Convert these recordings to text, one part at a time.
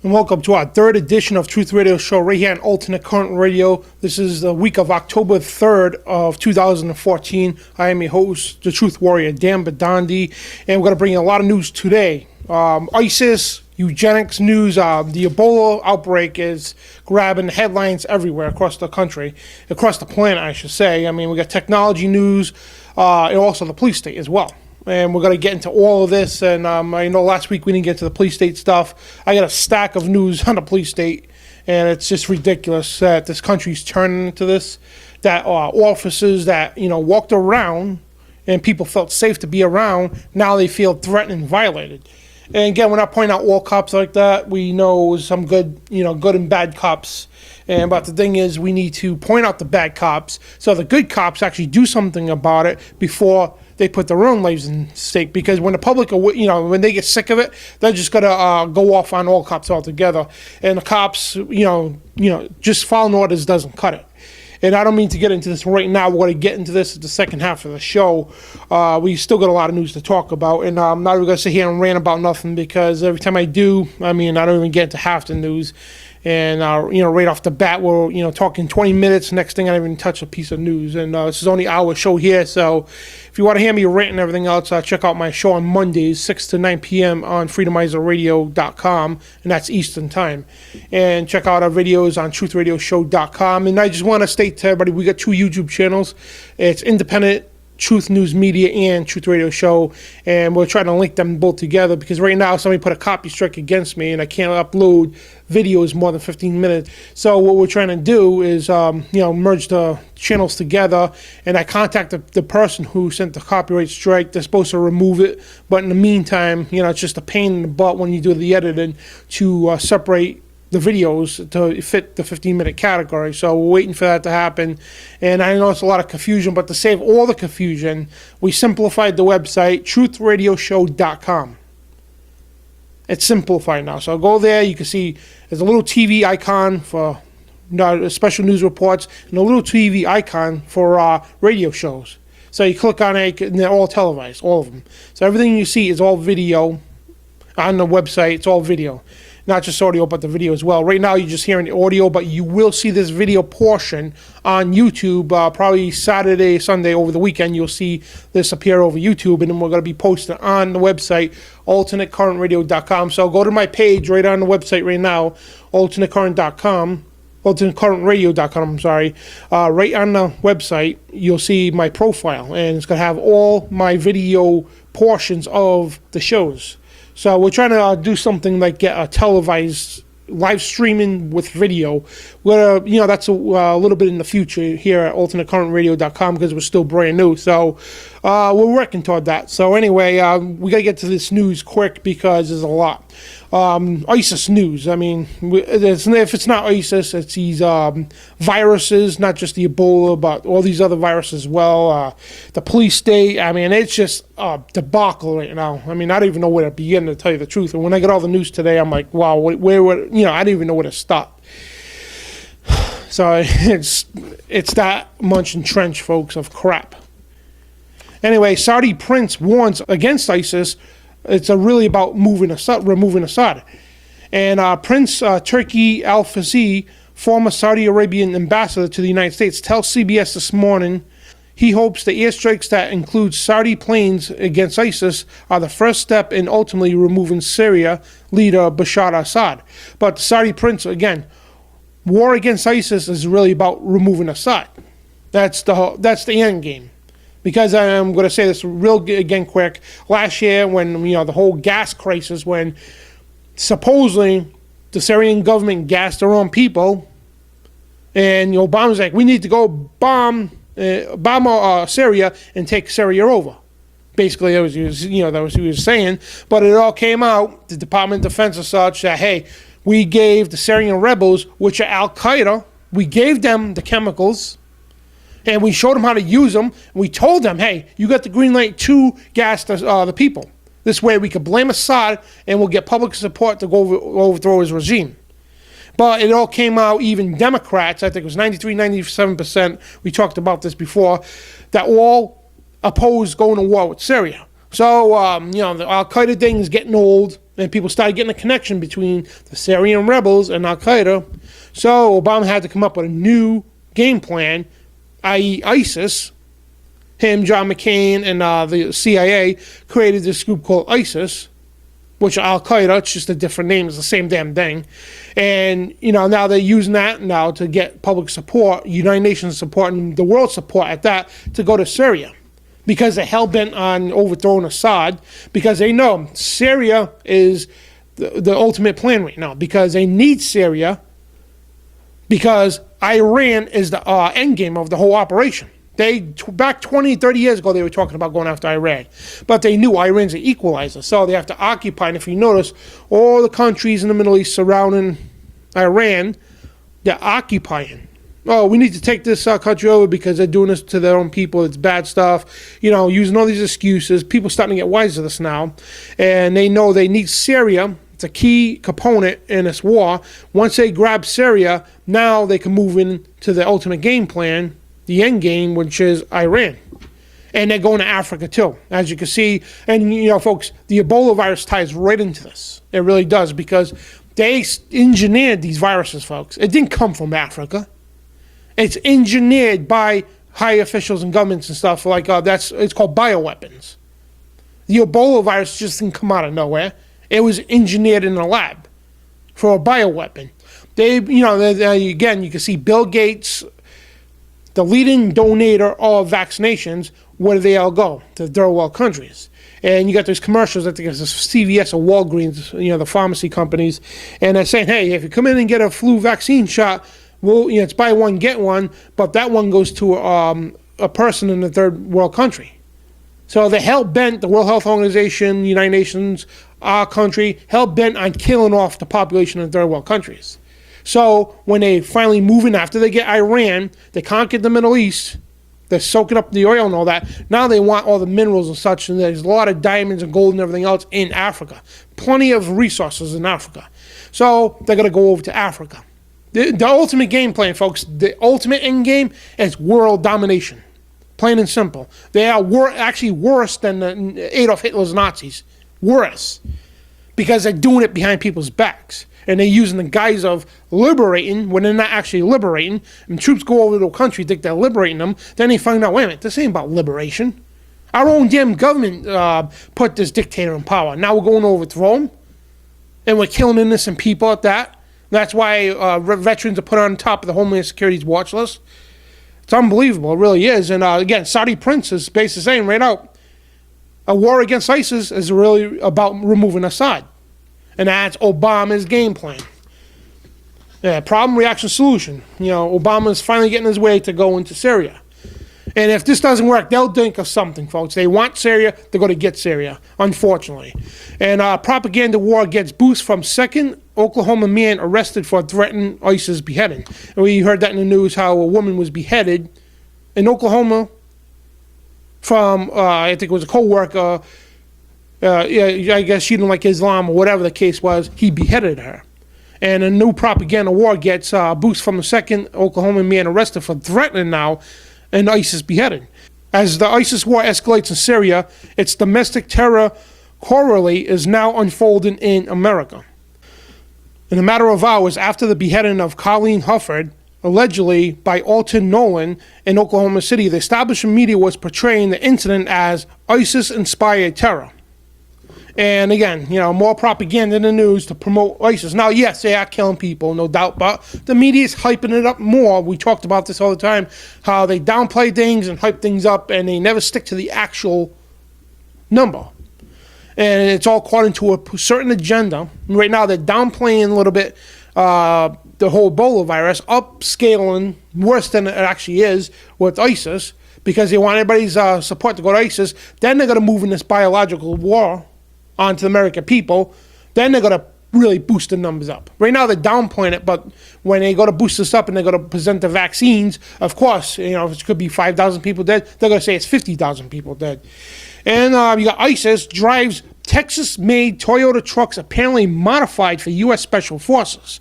And welcome to our third edition of Truth Radio Show right here on Alternate Current Radio. This is the week of October 3rd of 2014. I am your host, the Truth Warrior, Dan Bidondi, and we're going to bring you a lot of news today. ISIS, eugenics news, the Ebola outbreak is grabbing headlines everywhere across the country, across the planet, I should say. I mean, we got technology news, and also the police state as well. And we're going to get into all of this. And I know last week we didn't get to the police state stuff. I got a stack of news on the police state, and it's just ridiculous that this country's turning into this, that officers that, walked around and people felt safe to be around, now they feel threatened and violated. And again, we're not pointing out all cops like that. We know some good, good and bad cops. But the thing is, we need to point out the bad cops so the good cops actually do something about it before they put their own lives in stake. Because when the public, when they get sick of it, they're just gonna go off on all cops altogether. And the cops, just following orders doesn't cut it. And I don't mean to get into this right now. We're going to get into this at the second half of the show. We still got a lot of news to talk about. And I'm not even going to sit here and rant about nothing, because every time I do, I don't even get into half the news. And, right off the bat, we're, talking 20 minutes. Next thing, I didn't even touch a piece of news. And this is only our show here. So if you want to hear me rant and everything else, check out my show on Mondays, 6 to 9 p.m. on freedomizerradio.com. And that's Eastern time. And check out our videos on truthradioshow.com. And I just want to state to everybody, we got two YouTube channels. It's Independent Truth News Media and Truth Radio Show, and we're trying to link them both together, because right now somebody put a copy strike against me and I can't upload videos more than 15 minutes. So what we're trying to do is merge the channels together, and I contacted the person who sent the copyright strike. They're supposed to remove it, but in the meantime, it's just a pain in the butt when you do the editing to separate the videos to fit the 15-minute category. So we're waiting for that to happen. And I know it's a lot of confusion, but to save all the confusion, we simplified the website, truthradioshow.com. It's simplified now. So go there. You can see there's a little TV icon for special news reports and a little TV icon for radio shows. So you click on it, and they're all televised, all of them. So everything you see is all video on the website. It's all video. Not just audio, but the video as well. Right now, you're just hearing the audio, but you will see this video portion on YouTube. Probably Saturday, Sunday, over the weekend, you'll see this appear over YouTube, and then we're going to be posting on the website, alternatecurrentradio.com. So go to my page right on the website right now, alternatecurrent.com. alternatecurrentradio.com, I'm sorry. Right on the website, you'll see my profile, and it's going to have all my video portions of the shows. So we're trying to do something like get a televised live streaming with video. That's a little bit in the future here at alternatecurrentradio.com, because we're still brand new. So we're working toward that. So anyway, we got to get to this news quick, because there's a lot. ISIS news. I mean, if it's not ISIS, it's these viruses, not just the Ebola, but all these other viruses as well. The police state. I mean, it's just a debacle right now. I mean, I don't even know where to begin, to tell you the truth. And when I get all the news today, I'm like, wow, where I didn't even know where to stop. So it's that much entrenched, folks, of crap. Anyway, Saudi prince warns against ISIS. It's really about removing Assad. And Prince Turki Al-Fazi, former Saudi Arabian ambassador to the United States, tells CBS this morning he hopes the airstrikes that include Saudi planes against ISIS are the first step in ultimately removing Syria leader Bashar Assad. But the Saudi prince, again, war against ISIS is really about removing Assad. That's the end game. Because I'm going to say this again quick. Last year, when the whole gas crisis, when supposedly the Syrian government gassed their own people, and Obama's like, we need to go bomb Syria and take Syria over. Basically, that was what he was saying. But it all came out. The Department of Defense and such that, hey, we gave the Syrian rebels, which are Al Qaeda, we gave them the chemicals. And we showed them how to use them. And we told them, hey, you got the green light to gas the people. This way we could blame Assad, and we'll get public support to go overthrow his regime. But it all came out, even Democrats, I think it was 93, 97%, we talked about this before, that all opposed going to war with Syria. So, the Al-Qaeda thing is getting old. And people started getting a connection between the Syrian rebels and Al-Qaeda. So Obama had to come up with a new game plan, i.e. ISIS. Him, John McCain, and the CIA created this group called ISIS, which Al-Qaeda, it's just a different name, it's the same damn thing. And, now they're using that now to get public support, United Nations support, and the world support at that, to go to Syria. Because they're hell-bent on overthrowing Assad, because they know Syria is the ultimate plan right now, because they need Syria, because Iran is the end game of the whole operation. Back 20, 30 years ago, they were talking about going after Iran, but they knew Iran's an equalizer, so they have to occupy. And if you notice, all the countries in the Middle East surrounding Iran, they're occupying. Oh, we need to take this country over because they're doing this to their own people. It's bad stuff. Using all these excuses. People starting to get wise to this now. And they know they need Syria. It's a key component in this war. Once they grab Syria, now they can move into the ultimate game plan, the end game, which is Iran. And they're going to Africa too, as you can see. And, folks, the Ebola virus ties right into this. It really does, because they engineered these viruses, folks. It didn't come from Africa. It's engineered by high officials and governments and stuff like it's called bioweapons. The Ebola virus just didn't come out of nowhere. It was engineered in a lab for a bioweapon. Again, you can see Bill Gates, the leading donator of vaccinations. Where do they all go? To third world countries. And you got those commercials, I think it's CVS or Walgreens, the pharmacy companies, and they're saying, hey, if you come in and get a flu vaccine shot, well, it's buy one, get one, but that one goes to a person in a third world country. So they're hell-bent, the World Health Organization, United Nations, our country, hell-bent on killing off the population in third world countries. So when they finally move in, after they get Iran, they conquered the Middle East, they're soaking up the oil and all that. Now they want all the minerals and such, and there's a lot of diamonds and gold and everything else in Africa. Plenty of resources in Africa. So they're going to go over to Africa. The ultimate game plan, folks, the ultimate end game is world domination. Plain and simple. They are actually worse than Adolf Hitler's Nazis. Worse. Because they're doing it behind people's backs. And they're using the guise of liberating when they're not actually liberating. And troops go over to a country, think they're liberating them. Then they find out, wait a minute, this ain't about liberation. Our own damn government put this dictator in power. Now we're going to overthrow him. And we're killing innocent people at that. That's why veterans are put on top of the Homeland Security's watch list. It's unbelievable. It really is. And again, Saudi Prince is basically saying right out, a war against ISIS is really about removing Assad. And that's Obama's game plan. Yeah, problem, reaction, solution. Obama's finally getting his way to go into Syria. And if this doesn't work, they'll think of something, folks. They want Syria, they're going to get Syria, unfortunately. And propaganda war gets boost from second Oklahoma man arrested for threatening ISIS beheading. And we heard that in the news, how a woman was beheaded in Oklahoma from, I think it was a co-worker. I guess she didn't like Islam or whatever the case was. He beheaded her. And a new propaganda war gets a boost from the second Oklahoma man arrested for threatening now an ISIS beheading. As the ISIS war escalates in Syria, its domestic terror correlate is now unfolding in America. In a matter of hours after the beheading of Colleen Hufford, allegedly by Alton Nolan in Oklahoma City, the establishment media was portraying the incident as ISIS-inspired terror. And again, more propaganda in the news to promote ISIS. Now, yes, they are killing people, no doubt, but the media is hyping it up more. We talked about this all the time, how they downplay things and hype things up, and they never stick to the actual number. And it's all according to a certain agenda. Right now, they're downplaying a little bit the whole Ebola virus, upscaling worse than it actually is with ISIS, because they want everybody's support to go to ISIS. Then they're going to move in this biological war onto the American people. Then they're going to really boost the numbers up. Right now, they're downplaying it, but when they go to boost this up and they're going to present the vaccines, of course, it could be 5,000 people dead. They're going to say it's 50,000 people dead. And you got ISIS drives Texas-made Toyota trucks apparently modified for U.S. Special Forces.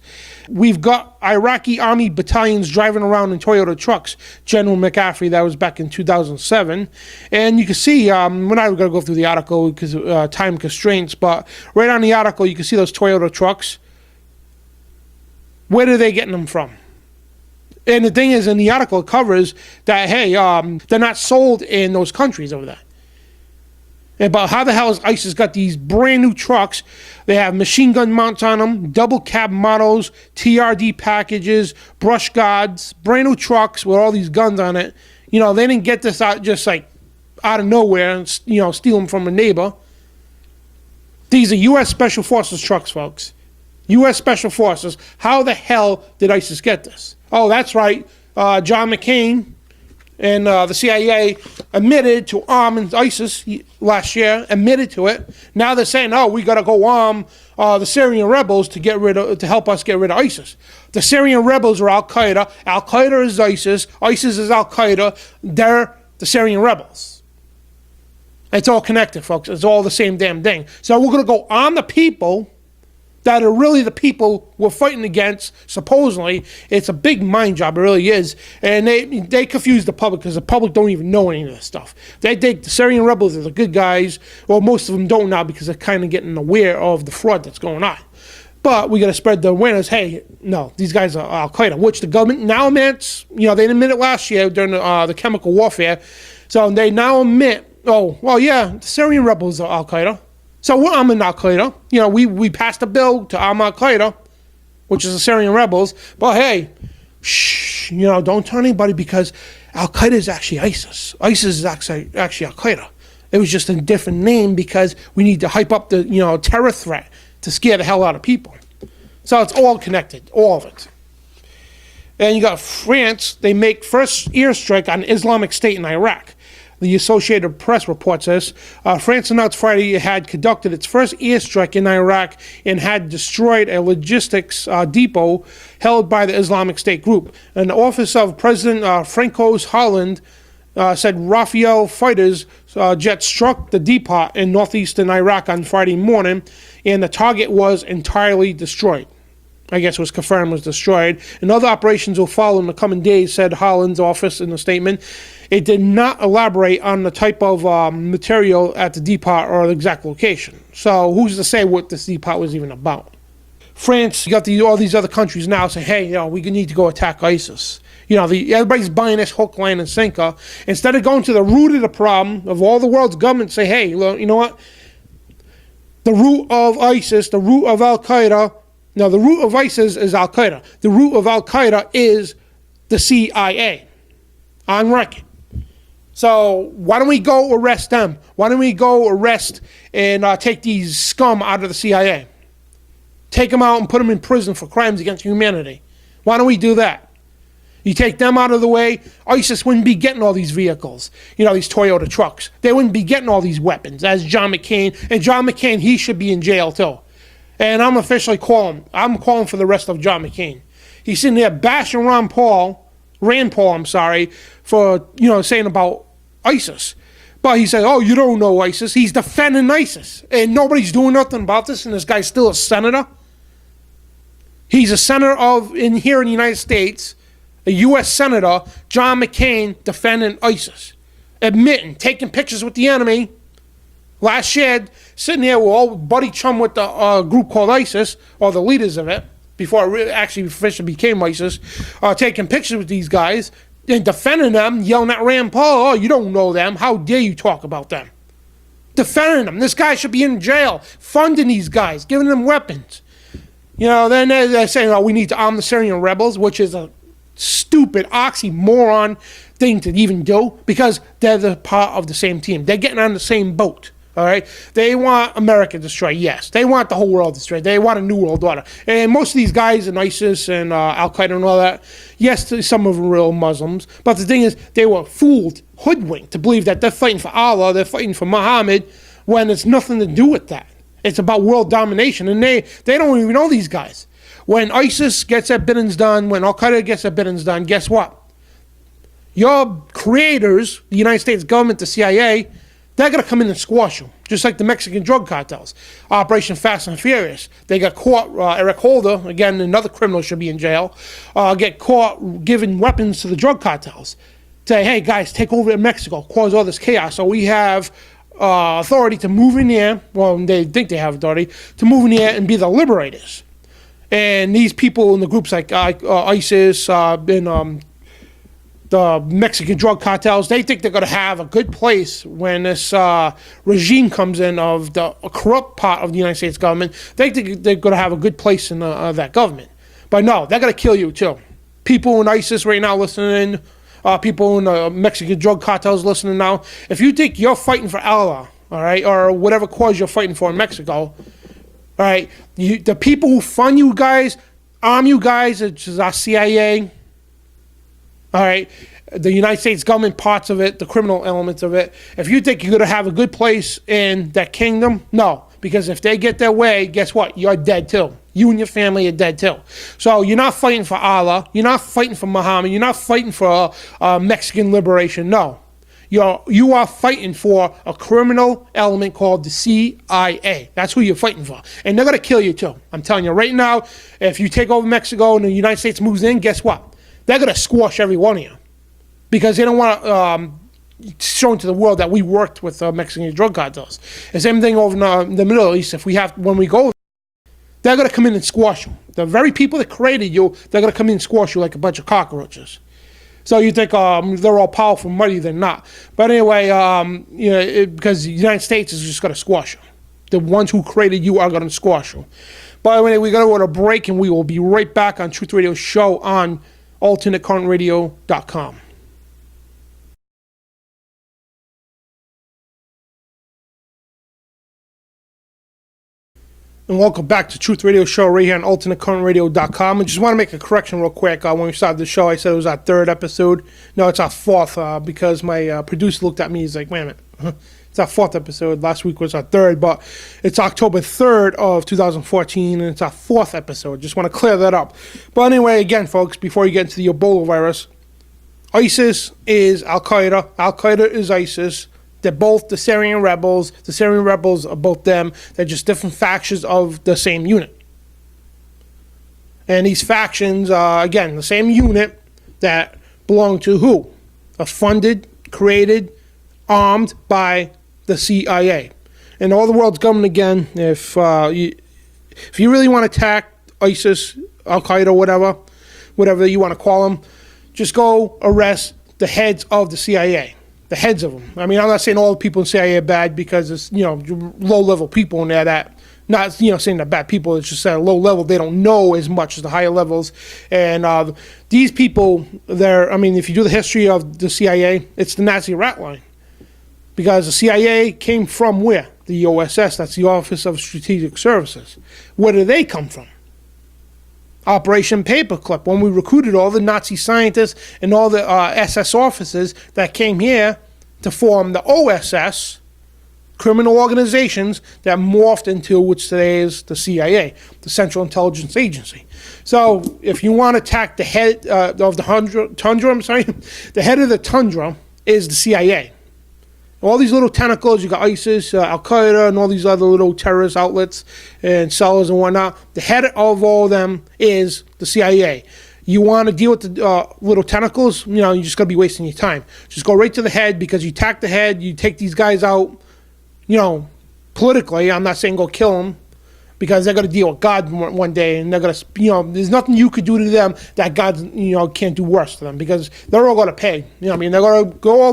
We've got Iraqi Army battalions driving around in Toyota trucks. General McCaffrey, that was back in 2007. And you can see, we're not going to go through the article because of time constraints, but right on the article, you can see those Toyota trucks. Where are they getting them from? And the thing is, in the article, it covers that, hey, they're not sold in those countries over there. About how the hell has ISIS got these brand new trucks? They have machine gun mounts on them, double cab models, TRD packages, brush guards, brand new trucks with all these guns on it. You know, they didn't get this out just like out of nowhere and, you know, steal them from a neighbor. These are U.S. Special Forces trucks, folks. U.S. Special Forces. How the hell did ISIS get this? Oh, that's right. John McCain and the CIA admitted to arming ISIS last year, admitted to it. Now they're saying, oh, we got to go arm the Syrian rebels to help us get rid of ISIS. The Syrian rebels are Al-Qaeda. Al-Qaeda is ISIS. ISIS is Al-Qaeda. They're the Syrian rebels. It's all connected, folks. It's all the same damn thing. So we're going to go arm the people that are really the people we're fighting against, supposedly. It's a big mind job, it really is. And they confuse the public because the public don't even know any of this stuff. They think the Syrian rebels are the good guys. Well, most of them don't now because they're kind of getting aware of the fraud that's going on. But we got to spread the awareness. Hey, no, these guys are Al-Qaeda, which the government now admits. You know, they didn't admit it last year during the chemical warfare. So they now admit, oh, well, yeah, the Syrian rebels are Al-Qaeda. So we're arming Al-Qaeda. You know, we passed a bill to arm Al-Qaeda, which is the Syrian rebels. But hey, shh, you know, don't tell anybody because Al-Qaeda is actually ISIS. ISIS is actually Al-Qaeda. It was just a different name because we need to hype up the, you know, terror threat to scare the hell out of people. So it's all connected, all of it. And you got France. They make first airstrike on Islamic State in Iraq. The Associated Press reports this. France announced Friday it had conducted its first airstrike in Iraq and had destroyed a logistics depot held by the Islamic State group. An office of President Francois Hollande said Rafale fighters jets struck the depot in northeastern Iraq on Friday morning, and the target was entirely destroyed. I guess it was confirmed was destroyed. And other operations will follow in the coming days, said Holland's office in a statement. It did not elaborate on the type of material at the depot or the exact location. So who's to say what this depot was even about? France, you got all these other countries now saying, hey, you know, we need to go attack ISIS. You know, everybody's buying this hook, line, and sinker. Instead of going to the root of the problem of all the world's governments say, hey, look, you know what? The root of ISIS, the root of Al-Qaeda. Now, the root of ISIS is Al-Qaeda. The root of Al-Qaeda is the CIA. On record. So why don't we go arrest them? Why don't we go arrest and take these scum out of the CIA? Take them out and put them in prison for crimes against humanity. Why don't we do that? You take them out of the way, ISIS wouldn't be getting all these vehicles. You know, these Toyota trucks. They wouldn't be getting all these weapons, as John McCain. And John McCain, he should be in jail too. And I'm officially calling. I'm calling for the rest of John McCain. He's sitting there bashing Rand Paul, for, you know, saying about ISIS. But he said, oh, you don't know ISIS. He's defending ISIS. And nobody's doing nothing about this, and this guy's still a senator. He's a senator here in the United States, a U.S. senator, John McCain, defending ISIS. Admitting, taking pictures with the enemy. Last year, sitting there with all buddy chum with the group called ISIS, or the leaders of it, before it actually officially became ISIS, taking pictures with these guys and defending them, yelling at Rand Paul, oh, you don't know them. How dare you talk about them? Defending them. This guy should be in jail, funding these guys, giving them weapons. You know, then they're saying, oh, we need to arm the Syrian rebels, which is a stupid oxymoron thing to even do because they're the part of the same team. They're getting on the same boat. All right, they want America destroyed. Yes, they want the whole world destroyed. They want a new world order. And most of these guys in ISIS and Al-Qaeda and all that, yes, some of them are real Muslims. But the thing is, they were fooled, hoodwinked to believe that they're fighting for Allah, they're fighting for Muhammad, when it's nothing to do with that. It's about world domination, and they don't even know these guys. When ISIS gets their biddings done, when Al-Qaeda gets their biddings done, guess what? Your creators, the United States government, the CIA, They're going to come in and squash you, just like the Mexican drug cartels. Operation Fast and Furious. They got caught, Eric Holder, again, another criminal should be in jail, get caught giving weapons to the drug cartels. Say, hey, guys, take over in Mexico, cause all this chaos. So we have authority to move in there. Well, they think they have authority to move in there and be the liberators. And these people in the groups like ISIS and the Mexican drug cartels, they think they're going to have a good place when this regime comes in of the corrupt part of the United States government. They think they're going to have a good place in that government. But no, they're going to kill you too. People in ISIS right now listening, people in the Mexican drug cartels listening now, if you think you're fighting for Allah, all right, or whatever cause you're fighting for in Mexico, all right, the people who fund you guys, arm you guys, which is our CIA, all right, the United States government parts of it, the criminal elements of it. If you think you're going to have a good place in that kingdom, no. Because if they get their way, guess what? You're dead too. You and your family are dead too. So you're not fighting for Allah. You're not fighting for Muhammad. You're not fighting for Mexican liberation. No. You are fighting for a criminal element called the CIA. That's who you're fighting for. And they're going to kill you too. I'm telling you right now, if you take over Mexico and the United States moves in, guess what? They're going to squash every one of you because they don't want to show into the world that we worked with Mexican drug cartels. The same thing over in the Middle East. When we go, they're going to come in and squash you. The very people that created you, they're going to come in and squash you like a bunch of cockroaches. So you think they're all powerful and mighty, they're not. But anyway, because the United States is just going to squash you. The ones who created you are going to squash you. By the way, we're going to go to a break, and we will be right back on Truth Radio Show on alternatecurrentradio.com. And welcome back to Truth Radio Show right here on alternatecurrentradio.com. I just want to make a correction real quick. When we started the show, I said it was our third episode. No, it's our fourth because my producer looked at me. He's like, wait a minute. It's our fourth episode. Last week was our third, but it's October 3rd of 2014, and it's our fourth episode. Just want to clear that up. But anyway, again, folks, before you get into the Ebola virus, ISIS is Al-Qaeda. Al-Qaeda is ISIS. They're both the Syrian rebels. The Syrian rebels are both them. They're just different factions of the same unit. And these factions are, again, the same unit that belong to who? Are funded, created, armed by the CIA. And all the world's government, again, if you really want to attack ISIS, Al-Qaeda, whatever you want to call them, just go arrest the heads of the CIA. The heads of them. I mean, I'm not saying all the people in CIA are bad because it's, low-level people in there that, not, saying they're bad people. It's just at a low level, they don't know as much as the higher levels. And these people, if you do the history of the CIA, it's the Nazi rat line. Because the CIA came from where? The OSS, that's the Office of Strategic Services. Where do they come from? Operation Paperclip, when we recruited all the Nazi scientists and all the SS officers that came here to form the OSS, criminal organizations that morphed into which today is the CIA, the Central Intelligence Agency. So if you want to attack the head of the tundra, the head of the tundra is the CIA. All these little tentacles, you got ISIS, Al-Qaeda, and all these other little terrorist outlets and sellers and whatnot. The head of all of them is the CIA. You want to deal with the little tentacles, you're just going to be wasting your time. Just go right to the head, because you attack the head, you take these guys out, politically. I'm not saying go kill them, because they're going to deal with God one day, and they're going to, there's nothing you could do to them that God, can't do worse to them, because they're all going to pay. They're all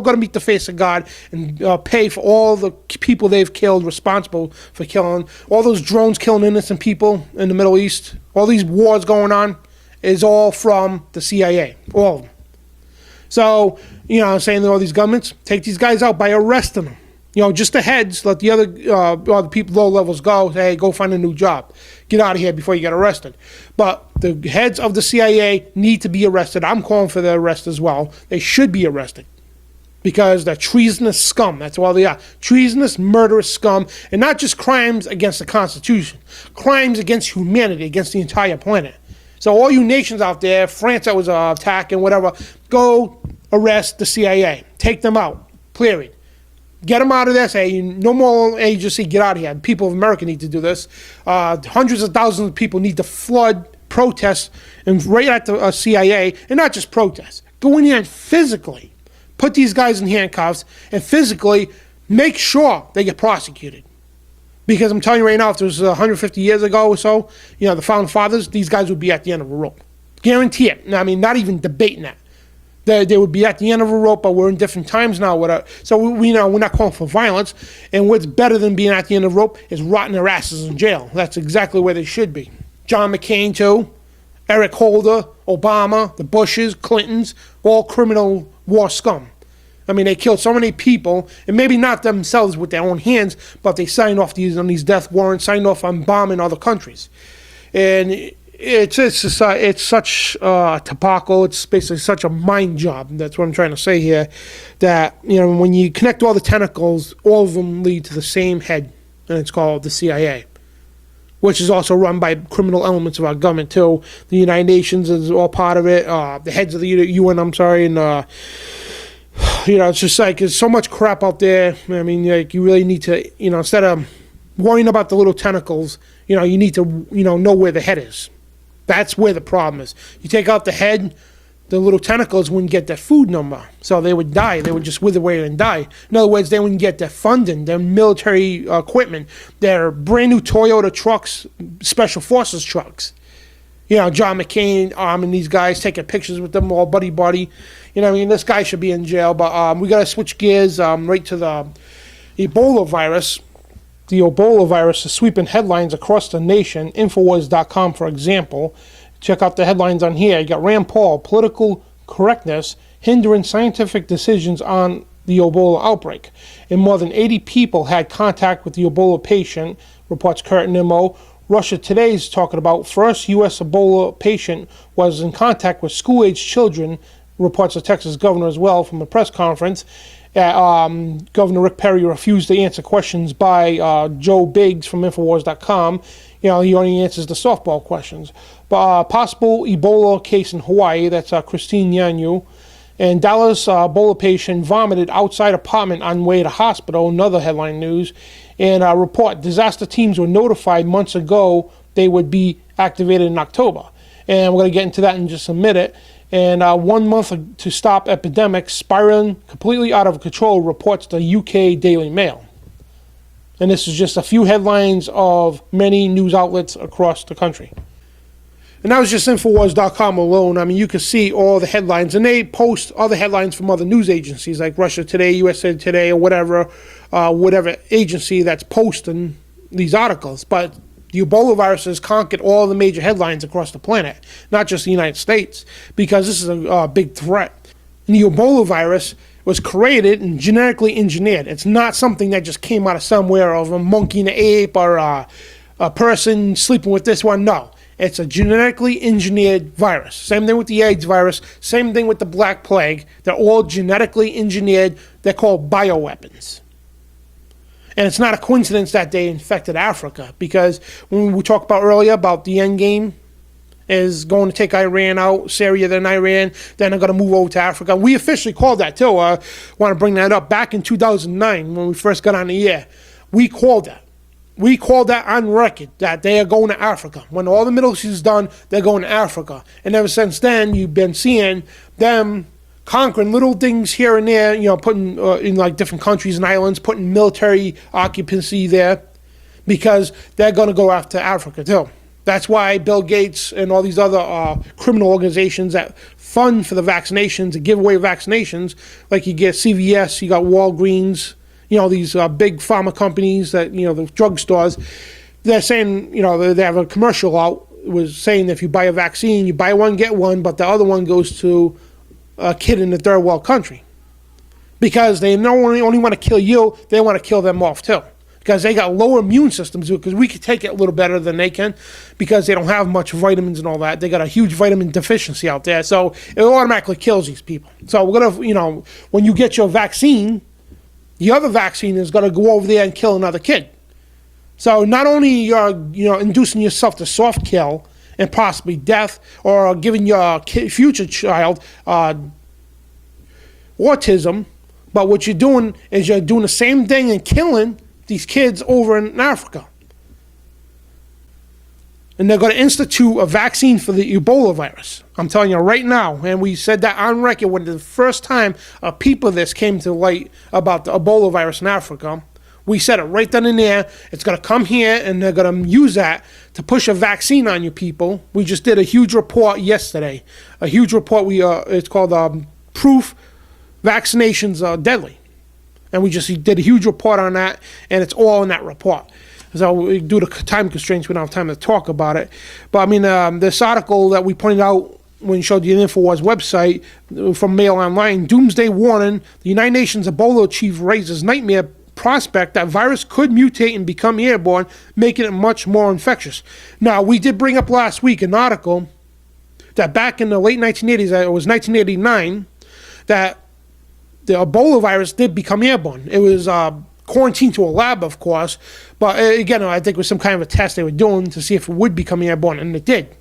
going to meet the face of God and pay for all the people they've killed, responsible for killing, all those drones killing innocent people in the Middle East, all these wars going on, is all from the CIA, all of them. So, I'm saying to all these governments, take these guys out by arresting them. Just the heads, let the other people, low levels go, say, hey, go find a new job. Get out of here before you get arrested. But the heads of the CIA need to be arrested. I'm calling for their arrest as well. They should be arrested, because they're treasonous scum. That's all they are. Treasonous, murderous scum. And not just crimes against the Constitution. Crimes against humanity, against the entire planet. So all you nations out there, France that was attacking, whatever, go arrest the CIA. Take them out. Period. Get them out of there. Say, no more agency, get out of here. People of America need to do this. Hundreds of thousands of people need to flood protests and right at the CIA, and not just protests. Go in here and physically put these guys in handcuffs and physically make sure they get prosecuted. Because I'm telling you right now, if it was 150 years ago or so, the founding fathers, these guys would be at the end of a rope. Guarantee it. I mean, not even debating that. They would be at the end of a rope, but we're in different times now. So we know we're not calling for violence. And what's better than being at the end of a rope is rotting their asses in jail. That's exactly where they should be. John McCain, too. Eric Holder, Obama, the Bushes, Clintons, all criminal war scum. I mean, they killed so many people, and maybe not themselves with their own hands, but they signed off on these death warrants, signed off on bombing other countries. And it's such a tobacco. It's basically such a mind job. That's what I'm trying to say here. That when you connect all the tentacles, all of them lead to the same head, and it's called the CIA, which is also run by criminal elements of our government too. The United Nations is all part of it. The heads of the UN, and it's just like there's so much crap out there. I mean, like you really need to, instead of worrying about the little tentacles, you need to, know where the head is. That's where the problem is. You take out the head, the little tentacles wouldn't get their food no more. So they would die. They would just wither away and die. In other words, they wouldn't get their funding, their military equipment, their brand new Toyota trucks, special forces trucks. John McCain and these guys taking pictures with them all buddy. This guy should be in jail. But we got to switch gears right to the Ebola virus. The Ebola virus is sweeping headlines across the nation. Infowars.com, for example. Check out the headlines on here. You got Rand Paul, political correctness hindering scientific decisions on the Ebola outbreak. And more than 80 people had contact with the Ebola patient, reports Kurt Nimmo. Russia Today is talking about first U.S. Ebola patient was in contact with school-aged children, reports the Texas governor as well from a press conference. Governor Rick Perry refused to answer questions by Joe Biggs from Infowars.com. He only answers the softball questions. But possible Ebola case in Hawaii, that's Christine Yanyu. And Dallas Ebola patient vomited outside apartment on way to hospital, another headline news. And report, disaster teams were notified months ago they would be activated in October. And we're going to get into that in just a minute. And 1 month to stop epidemic spiraling completely out of control, reports the UK Daily Mail. And this is just a few headlines of many news outlets across the country. And that was just Infowars.com alone. I mean, you can see all the headlines, and they post other headlines from other news agencies like Russia Today, USA Today, or whatever agency that's posting these articles. But the Ebola virus has conquered all the major headlines across the planet, not just the United States, because this is a big threat. And the Ebola virus was created and genetically engineered. It's not something that just came out of somewhere of a monkey and an ape or a person sleeping with this one. No, it's a genetically engineered virus. Same thing with the AIDS virus, same thing with the Black Plague. They're all genetically engineered. They're called bioweapons. And it's not a coincidence that they infected Africa, because when we talked about earlier about the end game is going to take Iran out, Syria, then Iran, then they're going to move over to Africa. We officially called that too. I want to bring that up. Back in 2009, when we first got on the air, we called that. We called that on record, that they are going to Africa. When all the Middle East is done, they're going to Africa. And ever since then, you've been seeing them conquering little things here and there, putting in like different countries and islands, putting military occupancy there, because they're going to go after Africa too. That's why Bill Gates and all these other criminal organizations that fund for the vaccinations and give away vaccinations, like you get CVS, you got Walgreens, these big pharma companies that, the drugstores, they're saying, they have a commercial out, was saying that if you buy a vaccine, you buy one, get one, but the other one goes to a kid in a third world country, because they not only want to kill you, they want to kill them off too, because they got lower immune systems, because we could take it a little better than they can, because they don't have much vitamins and all that. They got a huge vitamin deficiency out there, so it automatically kills these people. So we're gonna, when you get your vaccine, the other vaccine is gonna go over there and kill another kid. So not only you're inducing yourself to soft kill and possibly death, or giving your future child autism, But what you're doing is you're doing the same thing and killing these kids over in Africa. And they're going to institute a vaccine for the Ebola virus. I'm telling you right now. And we said that on record when the first time a peep of this came to light about the Ebola virus in Africa. We said it right then and there. It's going to come here, and they're going to use that to push a vaccine on you people. We just did a huge report yesterday. A huge report. It's called Proof Vaccinations Are Deadly. And we just did a huge report on that, and it's all in that report. So due to time constraints, we don't have time to talk about it. But I mean, this article that we pointed out when we showed you the InfoWars website from Mail Online, Doomsday Warning, the United Nations Ebola chief raises nightmare prospect that virus could mutate and become airborne, making it much more infectious. Now, we did bring up last week an article that back in the late 1980s, it was 1989, that the Ebola virus did become airborne. It was quarantined to a lab, of course, but again, I think it was some kind of a test they were doing to see if it would become airborne, and it did.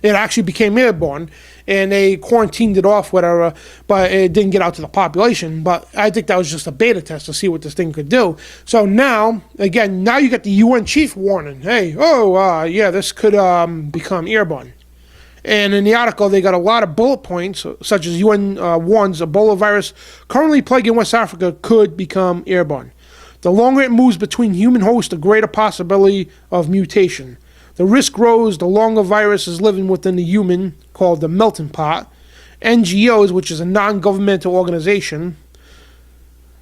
It actually became airborne, and they quarantined it off, whatever, but it didn't get out to the population. But I think that was just a beta test to see what this thing could do. So now, again, now you got the UN chief warning, hey, yeah, this could become airborne. And in the article, they got a lot of bullet points, such as UN warns Ebola virus currently plaguing West Africa could become airborne. The longer it moves between human hosts, the greater possibility of mutation. The risk grows the longer virus is living within the human, called the melting pot. NGOs, which is a non-governmental organization,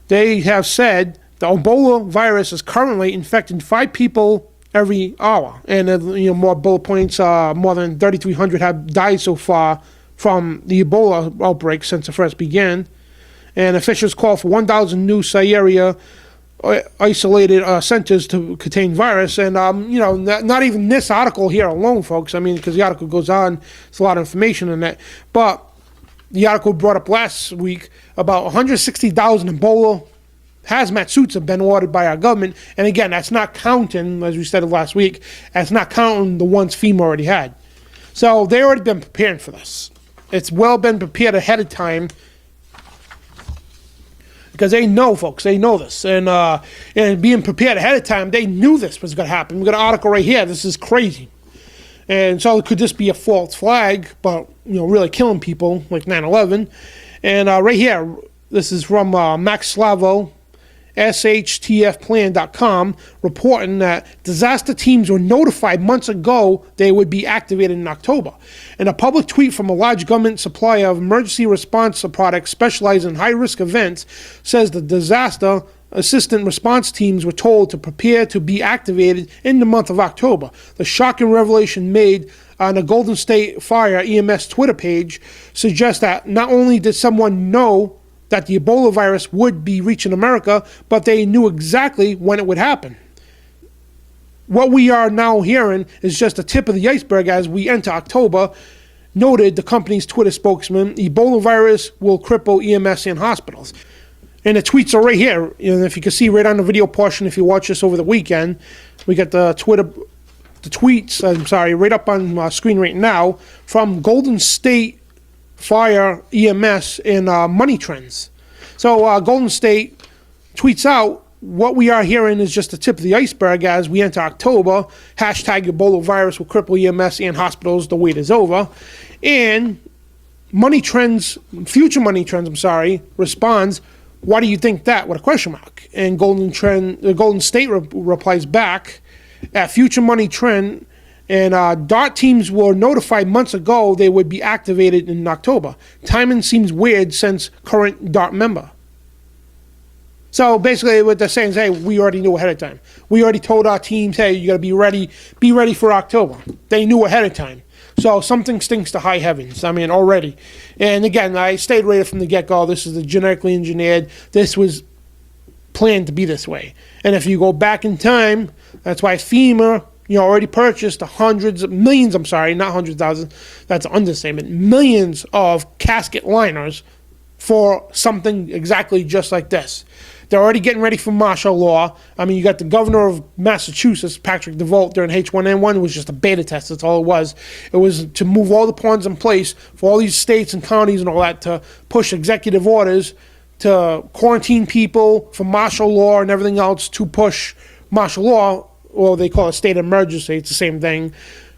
they have said the Ebola virus is currently infecting 5 people every hour. And more bullet points, more than 3,300 have died so far from the Ebola outbreak since it first began. And officials call for 1,000 new Sahara isolated centers to contain virus. And not even this article here alone, folks. I mean, because the article goes on, it's a lot of information in it. But the article brought up last week about 160,000 Ebola hazmat suits have been ordered by our government. And again, that's not counting, as we said last week, that's not counting the ones FEMA already had. So they already been preparing for this. It's well been prepared ahead of time, because they know, folks, they know this. And being prepared ahead of time, they knew this was going to happen. We got an article right here. This is crazy. And so could this be a false flag, but, really killing people like 9/11? And right here, this is from Max Slavo, SHTFplan.com, reporting that disaster teams were notified months ago they would be activated in October. In a public tweet from a large government supplier of emergency response products specialized in high-risk events, says the disaster assistant response teams were told to prepare to be activated in the month of October. The shocking revelation made on the Golden State Fire EMS Twitter page suggests that not only did someone know that the Ebola virus would be reaching America, but they knew exactly when it would happen. What we are now hearing is just the tip of the iceberg as we enter October, noted the company's Twitter spokesman. Ebola virus will cripple EMS and hospitals. And the tweets are right here. And if you can see right on the video portion, if you watch this over the weekend, we got the tweets, right up on my screen right now, from Golden State Fire EMS and Money Trends. So Golden State tweets out, what we are hearing is just the tip of the iceberg as we enter October. Hashtag Ebola virus will cripple EMS and hospitals. The wait is over. And Future Money Trends, responds, why do you think that? With a question mark. And Golden State replies back, at Future Money Trend, and DART teams were notified months ago they would be activated in October. Timing seems weird since current DART member. So basically what they're saying is, hey, we already knew ahead of time. We already told our teams, hey, you got to be ready for October. They knew ahead of time. So something stinks to high heavens, already. And again, I stayed right from the get-go. This is the genetically engineered. This was planned to be this way. And if you go back in time, that's why FEMA already purchased millions, not 100,000, that's an understatement, millions of casket liners for something exactly just like this. They're already getting ready for martial law. You got the governor of Massachusetts, Patrick DeVolt, during H1N1 was just a beta test. That's all it was. It was to move all the pawns in place for all these states and counties and all that to push executive orders to quarantine people for martial law and everything else to push martial law, or they call it state of emergency. It's the same thing.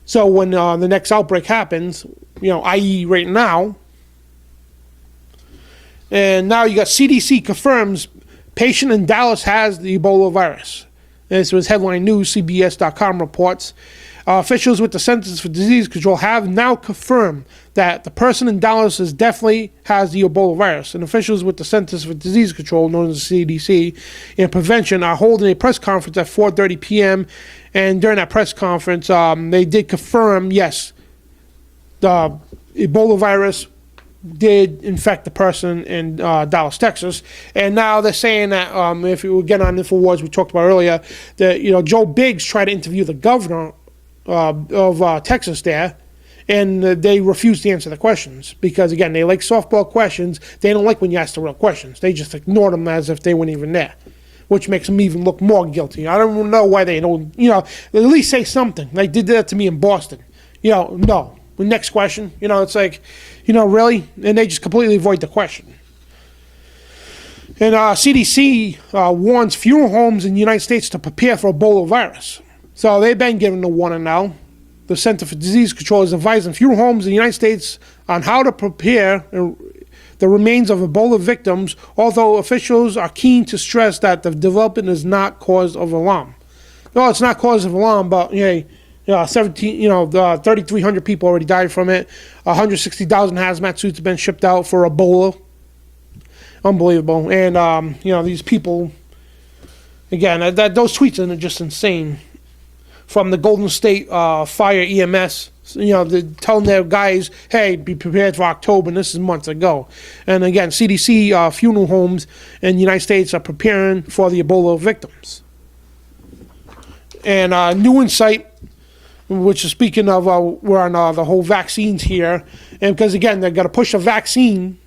So when the next outbreak happens, i.e. right now, and now you got CDC confirms patient in Dallas has the Ebola virus. This was headline news. CBS.com reports. Officials with the Centers for Disease Control have now confirmed that the person in Dallas definitely has the Ebola virus. And officials with the Centers for Disease Control, known as the CDC, and prevention are holding a press conference at 4:30 p.m. And during that press conference, they did confirm, yes, the Ebola virus did infect the person in Dallas, Texas. And now they're saying that, if we get on InfoWars, we talked about earlier, that Joe Biggs tried to interview the governor of Texas there, and they refused to answer the questions because, again, they like softball questions. They don't like when you ask the real questions. They just ignore them as if they weren't even there, which makes them even look more guilty. I don't know why they don't, at least say something. They did that to me in Boston. No. The next question, it's like, really? And they just completely avoid the question. And CDC warns funeral homes in the United States to prepare for Ebola virus. So they've been given the warning now. The Center for Disease Control is advising funeral homes in the United States on how to prepare the remains of Ebola victims, although officials are keen to stress that the development is not cause of alarm. Well, it's not cause of alarm, but 3,300 people already died from it. 160,000 hazmat suits have been shipped out for Ebola. Unbelievable. And these people, again, those tweets are just insane. From the Golden State Fire EMS, they're telling their guys, hey, be prepared for October, and this is months ago. And again, CDC funeral homes in the United States are preparing for the Ebola victims. And new insight, which is speaking of, we're on the whole vaccines here, and because again, they're going to push a vaccine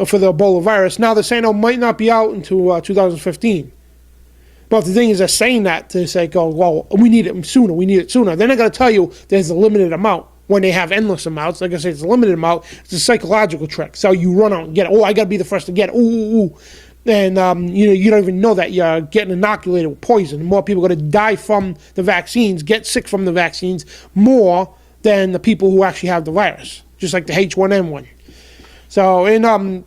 for the Ebola virus. Now they're saying it might not be out until 2015. But the thing is, they're saying that to say, well, we need it sooner. They're not going to tell you there's a limited amount when they have endless amounts. Like I say, it's a limited amount. It's a psychological trick. So you run out and get it. Oh, I got to be the first to get it. Ooh. And you don't even know that you're getting inoculated with poison. More people are going to die from the vaccines, get sick from the vaccines, more than the people who actually have the virus, just like the H1N1. So,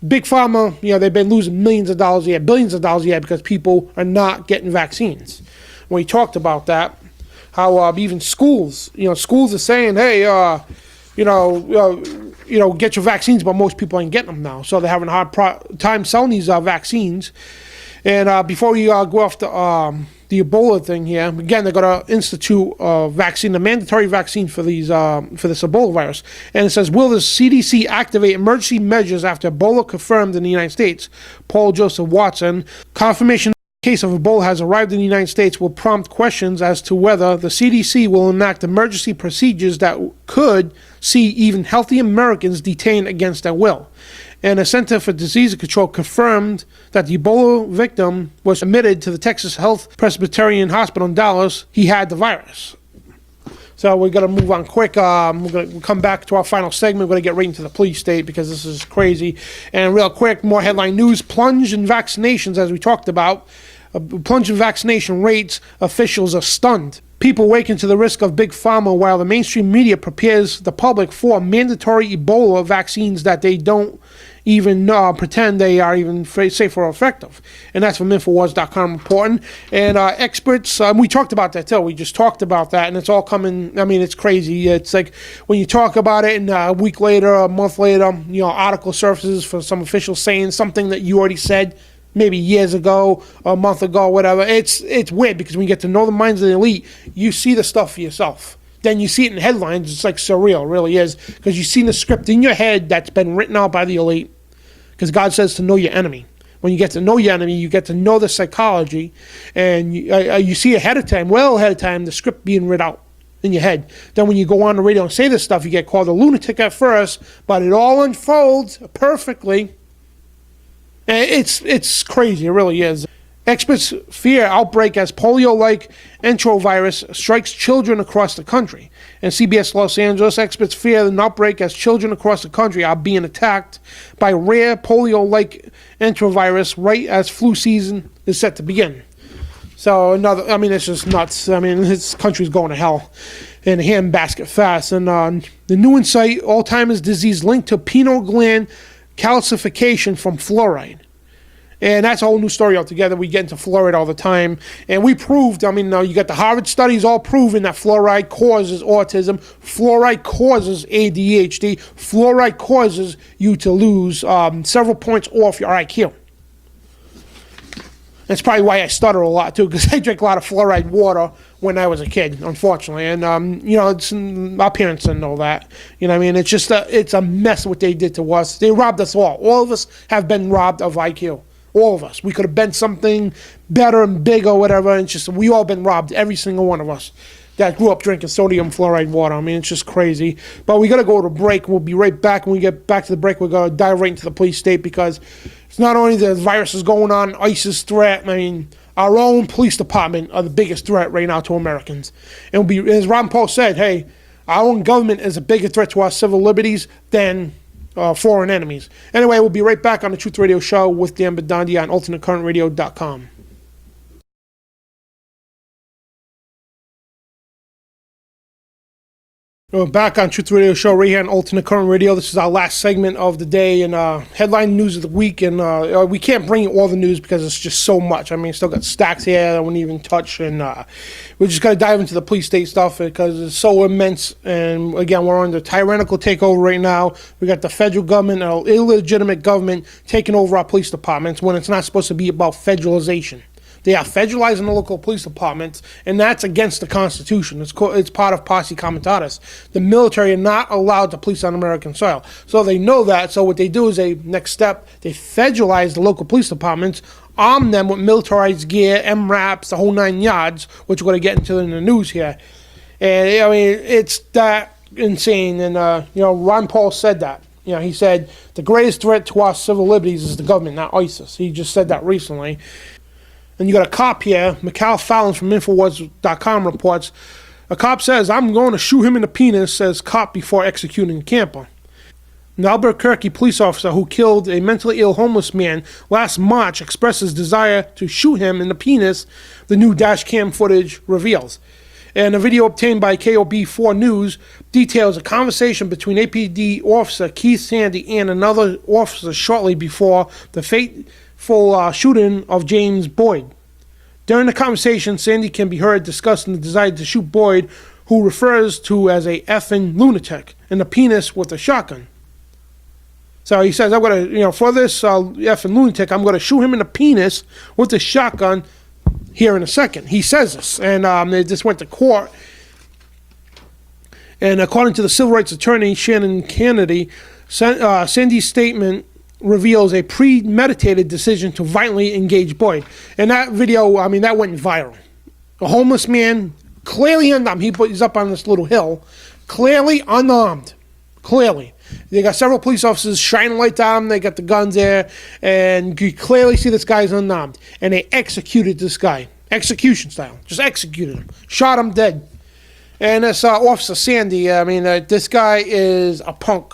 Big Pharma, they've been losing millions of dollars a year, billions of dollars a year because people are not getting vaccines. We talked about that, how even schools, schools are saying, hey, get your vaccines, but most people ain't getting them now. So they're having a hard time selling these vaccines. And before we go off the Ebola thing here, again, they're going to institute a vaccine, a mandatory vaccine for these for this Ebola virus. And it says, will the CDC activate emergency measures after Ebola confirmed in the United States? Paul Joseph Watson, confirmation case of Ebola has arrived in the United States will prompt questions as to whether the CDC will enact emergency procedures that could see even healthy Americans detained against their will. And the Center for Disease Control confirmed that the Ebola victim was admitted to the Texas Health Presbyterian Hospital in Dallas. He had the virus. So we're going to move on quick. We're going to come back to our final segment. We're going to get right into the police state because this is crazy. And real quick, more headline news. Plunge in vaccinations, as we talked about. Plunge in vaccination rates. Officials are stunned. People waken to the risk of big pharma while the mainstream media prepares the public for mandatory Ebola vaccines that they don't even pretend they are even safe or effective. And that's from Infowars.com reporting. And experts, we talked about that too. We just talked about that, and it's all coming. I mean, it's crazy. It's like when you talk about it, and a week later, a month later, article surfaces for some official saying something that you already said maybe years ago, a month ago, whatever. It's weird because when you get to know the minds of the elite, you see the stuff for yourself. Then you see it in headlines. It's like surreal, it really is, because you've seen the script in your head that's been written out by the elite. Because God says to know your enemy. When you get to know your enemy, you get to know the psychology, and you see ahead of time, the script being written out in your head. Then when you go on the radio and say this stuff, you get called a lunatic at first, but it all unfolds perfectly. And it's crazy, it really is. Experts fear outbreak as polio-like enterovirus strikes children across the country. And CBS Los Angeles, experts fear an outbreak as children across the country are being attacked by rare polio-like enterovirus right as flu season is set to begin. So it's just nuts. This country's going to hell in a handbasket fast. And the new insight, Alzheimer's disease linked to pineal gland calcification from fluoride. And that's a whole new story altogether. We get into fluoride all the time. And we proved, you got the Harvard studies all proving that fluoride causes autism. Fluoride causes ADHD. Fluoride causes you to lose several points off your IQ. That's probably why I stutter a lot, too, because I drank a lot of fluoride water when I was a kid, unfortunately. And, our parents didn't know that. It's just it's a mess what they did to us. They robbed us all. All of us have been robbed of IQ. All of us. We could have been something better and bigger or whatever. It's just we all been robbed. Every single one of us that grew up drinking sodium fluoride water. It's just crazy. But we got to go to break. We'll be right back. When we get back to the break, we're going to dive right into the police state because it's not only the virus is going on, ISIS threat. Our own police department are the biggest threat right now to Americans. And it'll be, as Ron Paul said, hey, our own government is a bigger threat to our civil liberties than foreign enemies. Anyway, we'll be right back on the Truth Radio Show with Dan Bidondi on AlternateCurrentRadio.com. We're back on Truth Radio Show right here on Alternate Current Radio. This is our last segment of the day and headline news of the week. And we can't bring you all the news because it's just so much. Still got stacks here that I wouldn't even touch. And we're just going to dive into the police state stuff because it's so immense. And again, we're under tyrannical takeover right now. We got the federal government, an illegitimate government, taking over our police departments when it's not supposed to be about federalization. They are federalizing the local police departments, and that's against the Constitution. It's part of Posse Comitatus. The military are not allowed to police on American soil. So they know that. So what they do is next step, they federalize the local police departments, arm them with militarized gear, MRAPs, the whole 9 yards, which we're going to get into in the news here. And, it's that insane. And, Ron Paul said that. He said the greatest threat to our civil liberties is the government, not ISIS. He just said that recently. And you got a cop here, Mikhail Fallon from Infowars.com reports, a cop says, I'm going to shoot him in the penis, says cop before executing a camper. An Albuquerque police officer who killed a mentally ill homeless man last March expresses desire to shoot him in the penis, the new dash cam footage reveals. And a video obtained by KOB4 News details a conversation between APD officer Keith Sandy and another officer shortly before the fateful shooting of James Boyd. During the conversation, Sandy can be heard discussing the desire to shoot Boyd, who refers to as a effing lunatic, in the penis with a shotgun. So he says, I'm going to, for this effing lunatic, I'm going to shoot him in the penis with a shotgun here in a second. He says this, and they just went to court. And according to the civil rights attorney, Shannon Kennedy, Sandy's statement reveals a premeditated decision to violently engage Boyd. And that video, that went viral. A homeless man, clearly unarmed. He's up on this little hill, clearly unarmed. Clearly. They got several police officers shining lights on him. They got the guns there. And you clearly see this guy's unarmed. And they executed this guy. Execution style. Just executed him. Shot him dead. And this Officer Sandy, this guy is a punk.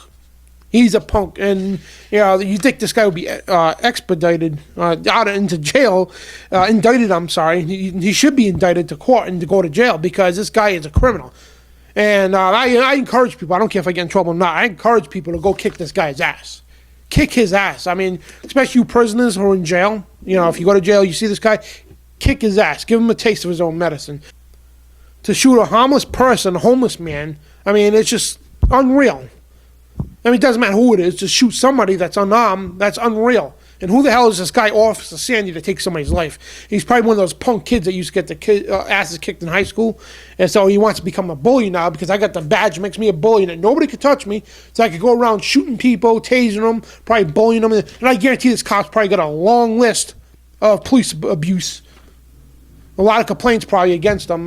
He's a punk, and you think this guy would be expedited out into jail, indicted. I'm sorry, he should be indicted to court and to go to jail because this guy is a criminal. And I encourage people. I don't care if I get in trouble or not. I encourage people to go kick this guy's ass, kick his ass. Especially you prisoners who are in jail. If you go to jail, you see this guy, kick his ass, give him a taste of his own medicine. To shoot a harmless person, a homeless man, it's just unreal. It doesn't matter who it is, just shoot somebody that's unarmed, that's unreal. And who the hell is this guy, Officer Sandy, to take somebody's life? He's probably one of those punk kids that used to get the asses kicked in high school. And so he wants to become a bully now because I got the badge, makes me a bully, and nobody could touch me. So I could go around shooting people, tasing them, probably bullying them. And I guarantee this cop's probably got a long list of police abuse. A lot of complaints probably against them,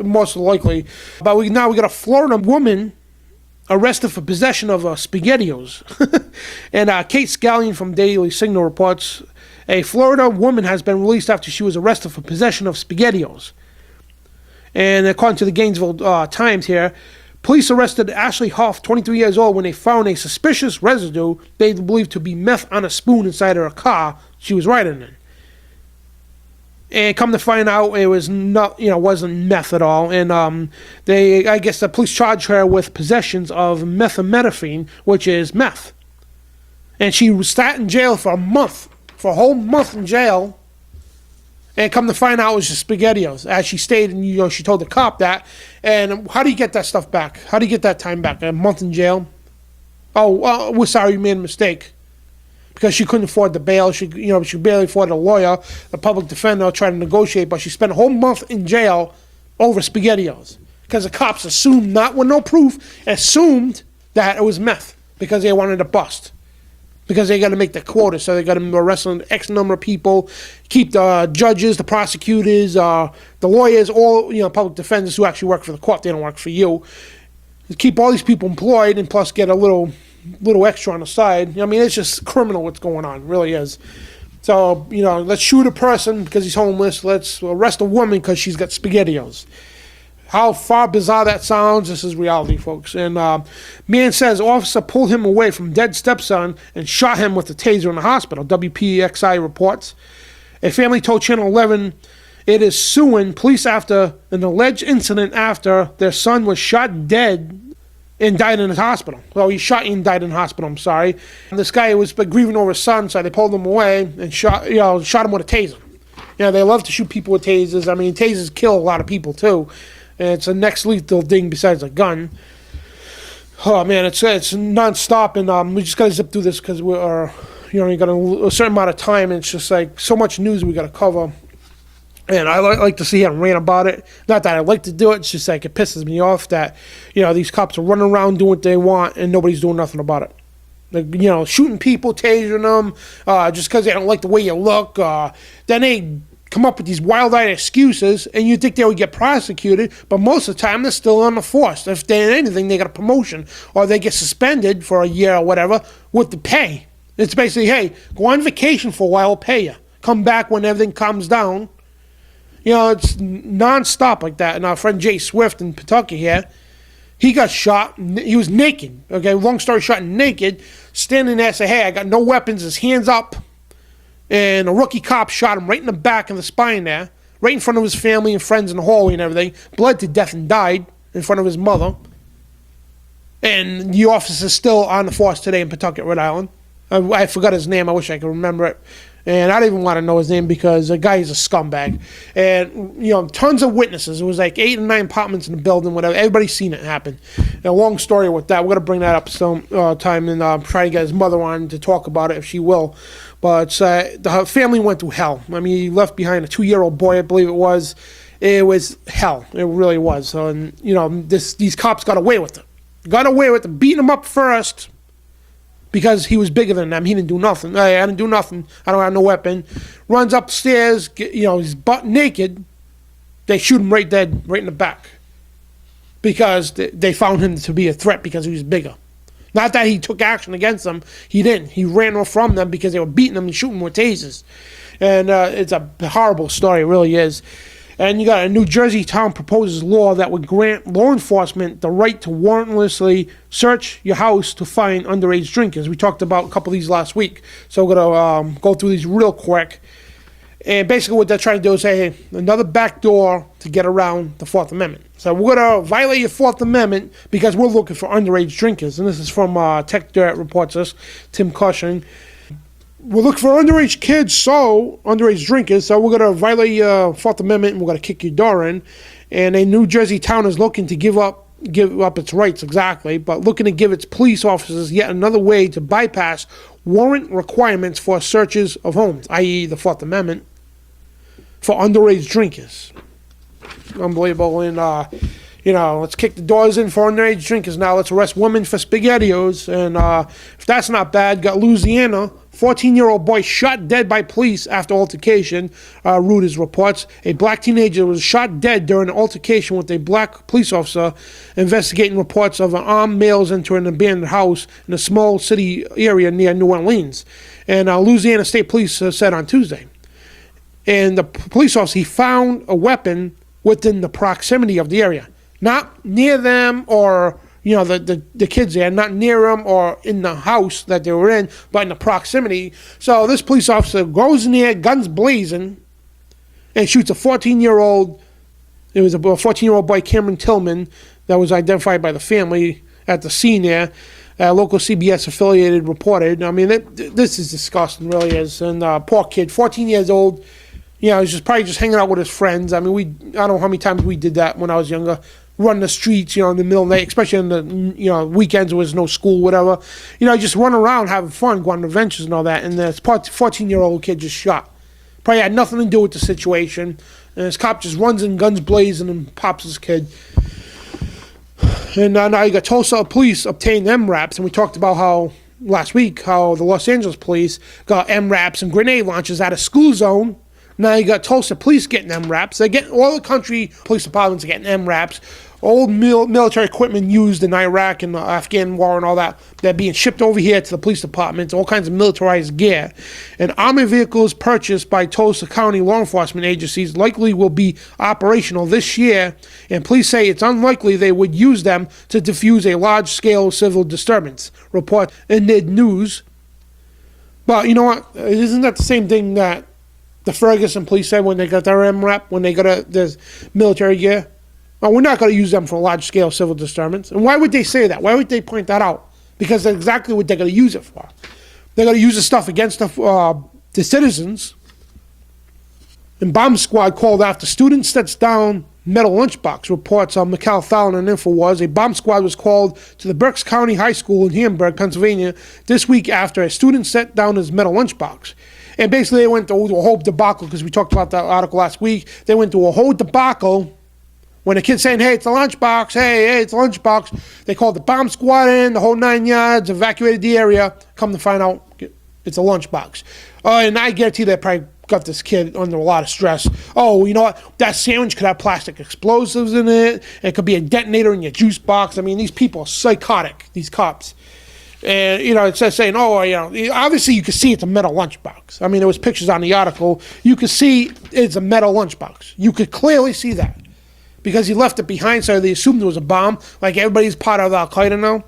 most likely. But now we got a Florida woman arrested for possession of SpaghettiOs. And Kate Scallion from Daily Signal reports, A Florida woman has been released after she was arrested for possession of SpaghettiOs. And according to the Gainesville Times here, police arrested Ashley Huff, 23 years old, when they found a suspicious residue they believed to be meth on a spoon inside her car she was riding in. And come to find out, it was not, wasn't meth at all. And I guess the police charged her with possessions of methamphetamine, which is meth. And she sat in jail for a whole month in jail. And come to find out, it was just SpaghettiOs. As she stayed, and she told the cop that. And how do you get that stuff back? How do you get that time back? A month in jail? Oh, we're sorry, you made a mistake. Because she couldn't afford the bail, she barely afforded a lawyer, the public defender tried to negotiate, but she spent a whole month in jail over SpaghettiOs. Because the cops assumed, not with no proof, assumed that it was meth because they wanted to bust. Because they got to make the quota, so they got to arrest X number of people, keep the judges, the prosecutors, the lawyers, all public defenders who actually work for the court. They don't work for you. Keep all these people employed, and plus get a little extra on the side. I mean, it's just criminal what's going on. It really is. So, let's shoot a person because he's homeless. Let's arrest a woman because she's got SpaghettiOs. How far bizarre that sounds, this is reality, folks. And man says officer pulled him away from dead stepson and shot him with a taser in the hospital. WPXI reports. A family told Channel 11 it is suing police after an alleged incident after their son was shot dead and died in his hospital. Well, he shot and died in the hospital, I'm sorry. And this guy was grieving over his son, so they pulled him away and shot him with a taser. They love to shoot people with tasers. I mean, tasers kill a lot of people, too. And it's the next lethal thing besides a gun. Oh, man, it's nonstop, and we just got to zip through this because we're, you got a certain amount of time, and it's just like so much news we got to cover. And I like to see him rant about it. Not that I like to do it. It's just like it pisses me off that, these cops are running around doing what they want and nobody's doing nothing about it. Like, shooting people, tasering them, just because they don't like the way you look. Then they come up with these wild-eyed excuses, and you think they would get prosecuted, but most of the time they're still on the force. If they did anything, they got a promotion, or they get suspended for a year or whatever with the pay. It's basically, hey, go on vacation for a while, we'll pay you. Come back when everything calms down. It's non-stop like that. And our friend Jay Swift in Pawtucket here, he got shot. He was naked. Okay, long story short, naked, standing there saying, hey, I got no weapons, his hands up. And a rookie cop shot him right in the back of the spine there, right in front of his family and friends in the hallway and everything. Bled to death and died in front of his mother. And the officer's still on the force today in Pawtucket, Rhode Island. I forgot his name. I wish I could remember it. And I don't even want to know his name because the guy is a scumbag. And, tons of witnesses. It was like 8 or 9 apartments in the building, whatever. Everybody's seen it happen. And a long story with that. We're going to bring that up some time and try to get his mother on to talk about it if she will. But the family went through hell. I mean, he left behind a 2-year-old boy, I believe it was. It was hell. It really was. So, and, these cops got away with it. Got away with it, beating him up first. Because he was bigger than them. He didn't do nothing. I didn't do nothing. I don't have no weapon. Runs upstairs, he's butt naked. They shoot him right dead, right in the back. Because they found him to be a threat because he was bigger. Not that he took action against them. He didn't. He ran from them because they were beating him and shooting him with tasers. And it's a horrible story. It really is. And you got a New Jersey town proposes law that would grant law enforcement the right to warrantlessly search your house to find underage drinkers. We talked about a couple of these last week, so we're going to go through these real quick. And basically what they're trying to do is say, hey, another back door to get around the Fourth Amendment. So we're going to violate your Fourth Amendment because we're looking for underage drinkers. And this is from Tech Dirt reports this, Tim Cushing. We're looking for underage kids, underage drinkers, so we're going to violate your Fourth Amendment and we're going to kick your door in. And a New Jersey town is looking to give up its rights, exactly, but looking to give its police officers yet another way to bypass warrant requirements for searches of homes, i.e. the Fourth Amendment, for underage drinkers. Unbelievable. And, let's kick the doors in for underage drinkers now. Let's arrest women for SpaghettiOs. And if that's not bad, got Louisiana. 14-year-old boy shot dead by police after altercation, Reuters reports. A black teenager was shot dead during an altercation with a black police officer. Investigating reports of armed males into an abandoned house in a small city area near New Orleans. And Louisiana State Police said on Tuesday. And the police officer, he found a weapon within the proximity of the area. Not near them or, the kids there, not near them or in the house that they were in, but in the proximity. So this police officer goes in there, guns blazing, and shoots a 14-year-old. It was a 14-year-old boy, Cameron Tillman, that was identified by the family at the scene there. Local CBS affiliated reported. I mean, this is disgusting, really is. And poor kid, 14 years old. He's probably just hanging out with his friends. I mean, I don't know how many times we did that when I was younger. Run the streets, in the middle of the night, especially in the, weekends when there was no school, whatever. Just run around having fun, going on adventures and all that. And this 14-year-old kid just shot. Probably had nothing to do with the situation. And this cop just runs in, guns blazing, and pops his kid. And now you got Tulsa police obtained MRAPs. And we talked about how, last week, how the Los Angeles police got MRAPs and grenade launchers out of school zone. Now you got Tulsa police getting MRAPs. They're getting, all the country police departments are getting MRAPs. Old military equipment used in Iraq and the Afghan war and all that, they're being shipped over here to the police departments, all kinds of militarized gear. And armored vehicles purchased by Tulsa County law enforcement agencies likely will be operational this year, and police say it's unlikely they would use them to defuse a large-scale civil disturbance, report NID News. But you know what? Isn't that the same thing that the Ferguson police said when they got their MRAP, when they got their military gear? Well, we're not going to use them for large-scale civil disturbance. And why would they say that? Why would they point that out? Because that's exactly what they're going to use it for. They're going to use the stuff against the citizens. And bomb squad called after student sets down metal lunchbox, reports on Mikhail Fallon and InfoWars. A bomb squad was called to the Berks County High School in Hamburg, Pennsylvania, this week after a student set down his metal lunchbox. And basically they went to a whole debacle, because we talked about that article last week. They went to a whole debacle when the kid's saying, hey, it's a lunchbox, hey, it's a lunchbox. They called the bomb squad in, the whole 9 yards, evacuated the area. Come to find out, it's a lunchbox. And I guarantee they probably got this kid under a lot of stress. Oh, you know what? That sandwich could have plastic explosives in it. It could be a detonator in your juice box. I mean, these people are psychotic, these cops. And, it says saying, obviously you can see it's a metal lunchbox. I mean, there was pictures on the article. You could see it's a metal lunchbox. You could clearly see that. Because he left it behind, so they assumed it was a bomb. Like everybody's part of Al-Qaeda now.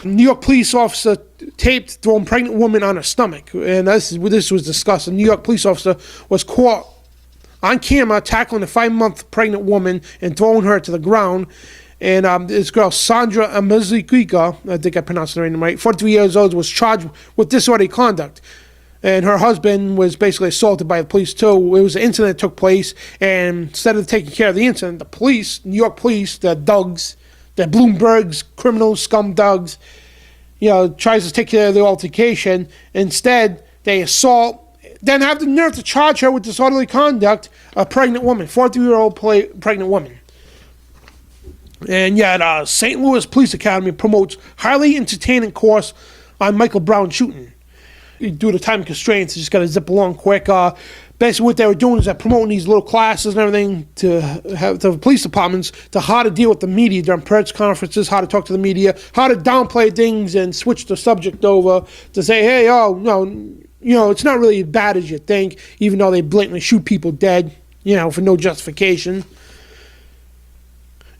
New York police officer taped throwing pregnant woman on her stomach. And this was discussed. A New York police officer was caught on camera tackling a 5-month pregnant woman and throwing her to the ground. And this girl, Sandra Amazikika, I think I pronounced her name right, 43 years old, was charged with disorderly conduct. And her husband was basically assaulted by the police too. It was an incident that took place, and instead of taking care of the incident, the police, New York police, the thugs, the Bloomberg's criminals, scum thugs, tries to take care of the altercation. Instead, they assault, then have the nerve to charge her with disorderly conduct, a pregnant woman, 43-year-old pregnant woman. And yet, St. Louis Police Academy promotes highly entertaining course on Michael Brown shooting. Due to time constraints, you just got to zip along quick. Basically, what they were doing is they're promoting these little classes and everything to have the police departments to how to deal with the media during press conferences, how to talk to the media, how to downplay things and switch the subject over to say, hey, no, it's not really as bad as you think, even though they blatantly shoot people dead, for no justification.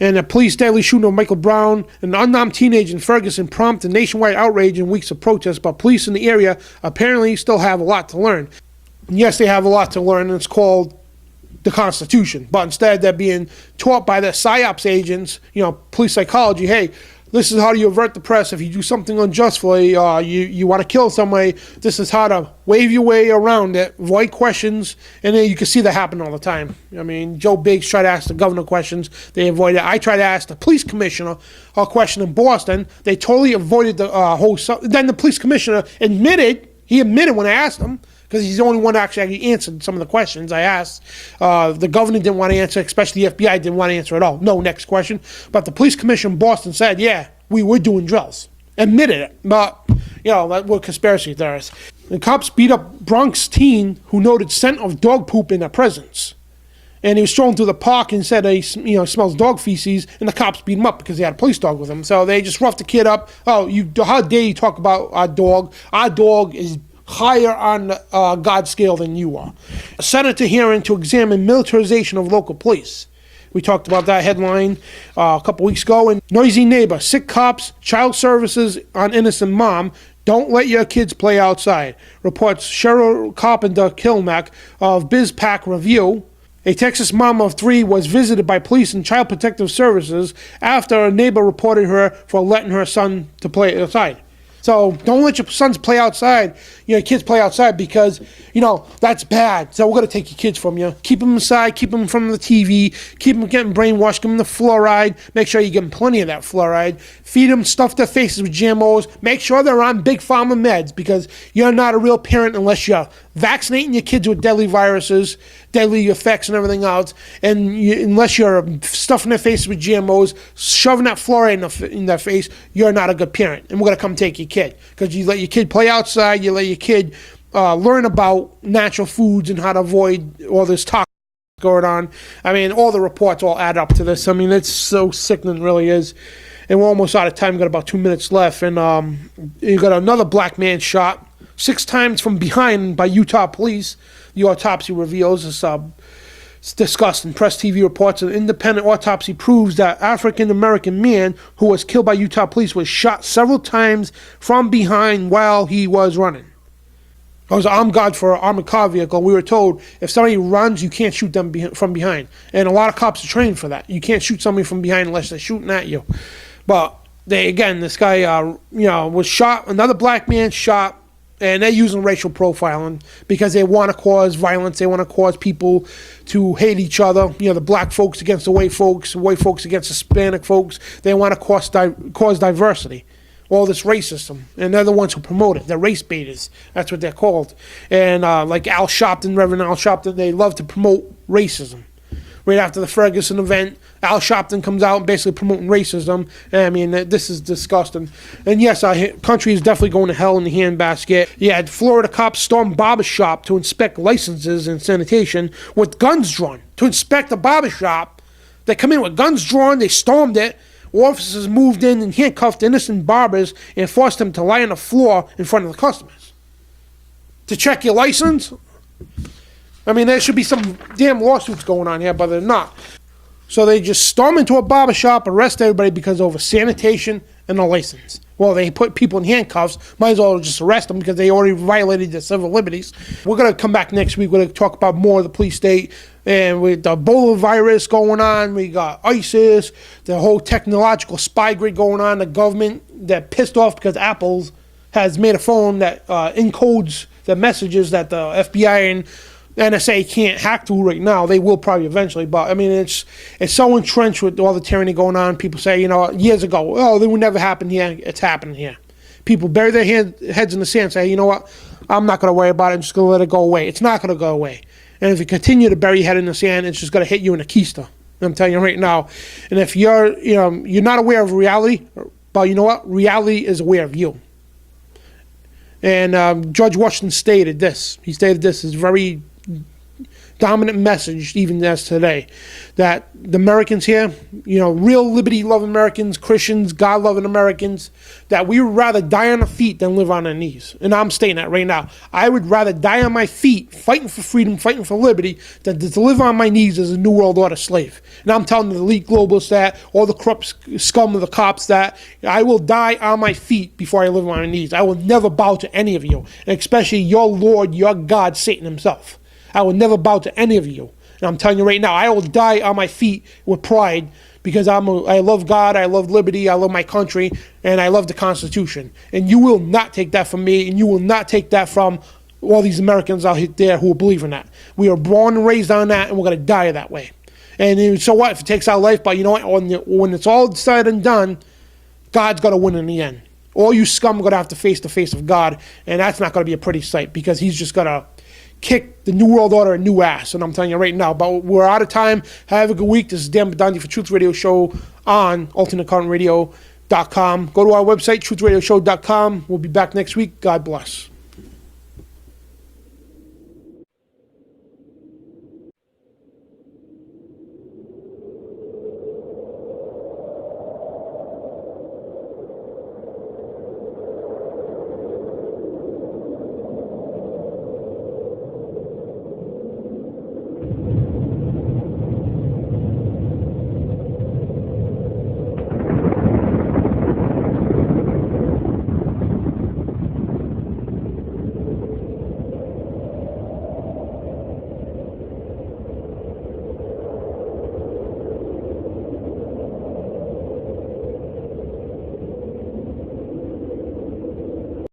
And a police deadly shooting of Michael Brown, an unarmed teenager in Ferguson, prompted nationwide outrage and weeks of protests, but police in the area apparently still have a lot to learn. And yes, they have a lot to learn, and it's called the Constitution. But instead, they're being taught by the PSYOPs agents, police psychology, hey, this is how you avert the press. If you do something unjustly, you want to kill somebody, this is how to wave your way around it, avoid questions, and then you can see that happen all the time. I mean, Joe Biggs tried to ask the governor questions. They avoided it. I tried to ask the police commissioner a question in Boston. They totally avoided the whole... Then the police commissioner admitted when I asked him, because he's the only one that actually answered some of the questions I asked. The governor didn't want to answer, especially the FBI didn't want to answer at all. No, next question. But the police commissioner in Boston said, yeah, we were doing drills. Admitted it. But, we're conspiracy theorists. The cops beat up Bronx teen who noted scent of dog poop in their presence. And he was strolling through the park and said he smells dog feces, and the cops beat him up because he had a police dog with him. So they just roughed the kid up. Oh, how dare you talk about our dog? Our dog is higher on God's scale than you are. A senator hearing to examine militarization of local police. We talked about that headline a couple weeks ago. And noisy neighbor, sick cops, child services on innocent mom. Don't let your kids play outside, reports Cheryl Carpenter Kilmack of BizPac Review. A Texas mom of 3 was visited by police and Child Protective Services after a neighbor reported her for letting her son to play outside. So don't let your sons play outside, your kids play outside, because, that's bad. So we're going to take your kids from you. Keep them inside, keep them from the TV, keep them getting brainwashed, give them the fluoride. Make sure you give them plenty of that fluoride. Feed them, stuff their faces with GMOs. Make sure they're on big pharma meds, because you're not a real parent unless you're vaccinating your kids with deadly viruses, deadly effects and everything else. And unless you're stuffing their faces with GMOs, shoving that fluoride in their face, you're not a good parent. And we're going to come take your kid, because you let your kid play outside, you let your kid learn about natural foods and how to avoid all this toxic going on. I mean, all the reports all add up to this. I mean, it's so sickening, it really is. And we're almost out of time. We've got about 2 minutes left. And you got another black man shot 6 times from behind by Utah police. The autopsy reveals this. It's discussed in Press TV reports. An independent autopsy proves that African-American man who was killed by Utah police was shot several times from behind while he was running. It was an armed guard for an armored car vehicle. We were told if somebody runs, you can't shoot them from behind. And a lot of cops are trained for that. You can't shoot somebody from behind unless they're shooting at you. But this guy, was shot. Another black man shot. And they're using racial profiling because they want to cause violence. They want to cause people to hate each other. The black folks against the white folks against Hispanic folks. They want to cause diversity. All this racism. And they're the ones who promote it. They're race baiters. That's what they're called. And like Al Sharpton, Reverend Al Sharpton, they love to promote racism. Right after the Ferguson event, Al Sharpton comes out and basically promoting racism. I mean, this is disgusting. And yes, our country is definitely going to hell in the handbasket. Yeah, Florida cops stormed barbershop to inspect licenses and sanitation with guns drawn. To inspect a barbershop, they come in with guns drawn, they stormed it. Officers moved in and handcuffed innocent barbers and forced them to lie on the floor in front of the customers. To check your license? I mean, there should be some damn lawsuits going on here, but they're not. So they just storm into a barbershop, arrest everybody because over sanitation and a license. Well, they put people in handcuffs. Might as well just arrest them because they already violated their civil liberties. We're going to come back next week. We're going to talk about more of the police state. And with the Ebola virus going on, we got ISIS, the whole technological spy grid going on, the government that pissed off because Apple has made a phone that encodes the messages that the FBI and NSA can't hack through right now. They will probably eventually, but I mean, it's so entrenched with all the tyranny going on. People say, years ago, oh, they would never happen here. It's happening here. People bury their heads in the sand, say, you know what, I'm not going to worry about it. I'm just going to let it go away. It's not going to go away. And if you continue to bury your head in the sand, it's just going to hit you in a keister. I'm telling you right now. And if you're not aware of reality, but you know what, reality is aware of you. And George Washington stated this. He stated this is very dominant message even as today, that the Americans here, real liberty-loving Americans, Christians, God-loving Americans, that we would rather die on our feet than live on our knees. And I'm stating that right now. I would rather die on my feet, fighting for freedom, fighting for liberty, than to live on my knees as a New World Order slave. And I'm telling the elite globalists that, all the corrupt scum of the cops, that I will die on my feet before I live on my knees. I will never bow to any of you, and especially your Lord, your God, Satan himself. I will never bow to any of you. And I'm telling you right now, I will die on my feet with pride because I love God, I love liberty, I love my country, and I love the Constitution. And you will not take that from me, and you will not take that from all these Americans out there who believe in that. We are born and raised on that, and we're going to die that way. And so what if it takes our life? But you know what? When it's all said and done, God's going to win in the end. all you scum are going to have to face the face of God, and that's not going to be a pretty sight, because he's just going to kick the New World Order a new ass. And I'm telling you right now, but we're out of time. Have a good week. This is Dan Bidondi for Truth Radio Show on AlternateCurrentRadio.com. Go to our website, truthradioshow.com. We'll be back next week. God bless.